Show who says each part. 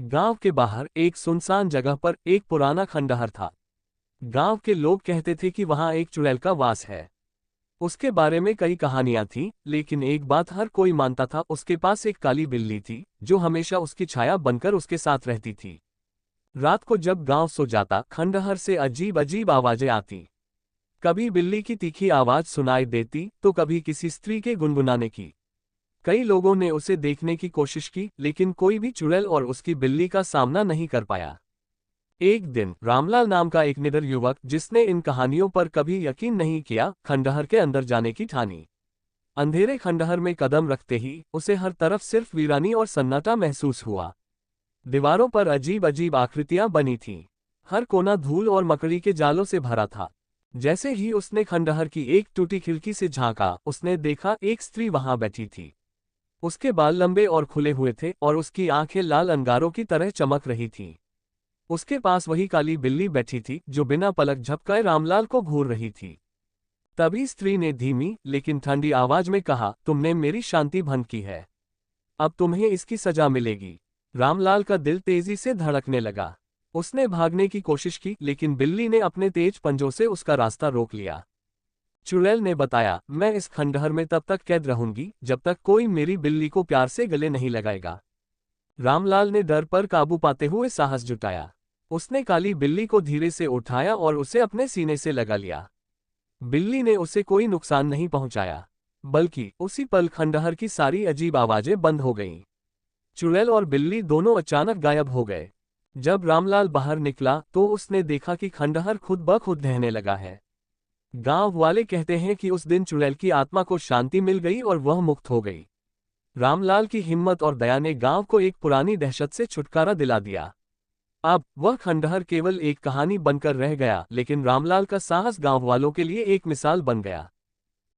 Speaker 1: गांव के बाहर एक सुनसान जगह पर एक पुराना खंडहर था। गांव के लोग कहते थे कि वहां एक चुड़ैल का वास है। उसके बारे में कई कहानियां थीं, लेकिन एक बात हर कोई मानता था, उसके पास एक काली बिल्ली थी जो हमेशा उसकी छाया बनकर उसके साथ रहती थी। रात को जब गांव सो जाता, खंडहर से अजीब अजीब आवाजें आती। कभी बिल्ली की तीखी आवाज सुनाई देती तो कभी किसी स्त्री के गुनगुनाने की। कई लोगों ने उसे देखने की कोशिश की, लेकिन कोई भी चुड़ैल और उसकी बिल्ली का सामना नहीं कर पाया। एक दिन रामलाल नाम का एक निडर युवक, जिसने इन कहानियों पर कभी यकीन नहीं किया, खंडहर के अंदर जाने की ठानी। अंधेरे खंडहर में कदम रखते ही उसे हर तरफ सिर्फ वीरानी और सन्नाटा महसूस हुआ। दीवारों पर अजीब अजीब आकृतियां बनी थीं। हर कोना धूल और मकड़ी के जालों से भरा था। जैसे ही उसने खंडहर की एक टूटी खिड़की से झांका, उसने देखा एक स्त्री वहां बैठी थी। उसके बाल लंबे और खुले हुए थे और उसकी आंखें लाल अंगारों की तरह चमक रही थीं। उसके पास वही काली बिल्ली बैठी थी जो बिना पलक झपकाए रामलाल को घूर रही थी। तभी स्त्री ने धीमी लेकिन ठंडी आवाज में कहा, तुमने मेरी शांति भंग की है। अब तुम्हें इसकी सजा मिलेगी। रामलाल का दिल तेजी से धड़कने लगा। उसने भागने की कोशिश की, लेकिन बिल्ली ने अपने तेज पंजों से उसका रास्ता रोक लिया। चुड़ैल ने बताया, मैं इस खंडहर में तब तक कैद रहूंगी जब तक कोई मेरी बिल्ली को प्यार से गले नहीं लगाएगा। रामलाल ने डर पर काबू पाते हुए साहस जुटाया। उसने काली बिल्ली को धीरे से उठाया और उसे अपने सीने से लगा लिया। बिल्ली ने उसे कोई नुकसान नहीं पहुंचाया, बल्कि उसी पल खंडहर की सारी अजीब आवाजें बंद हो गईं। चुड़ैल और बिल्ली दोनों अचानक गायब हो गए। जब रामलाल बाहर निकला तो उसने देखा कि खंडहर खुद ब खुद ढहने लगा है। गांव वाले कहते हैं कि उस दिन चुड़ैल की आत्मा को शांति मिल गई और वह मुक्त हो गई। रामलाल की हिम्मत और दया ने गांव को एक पुरानी दहशत से छुटकारा दिला दिया। अब वह खंडहर केवल एक कहानी बनकर रह गया, लेकिन रामलाल का साहस गांव वालों के लिए एक मिसाल बन गया।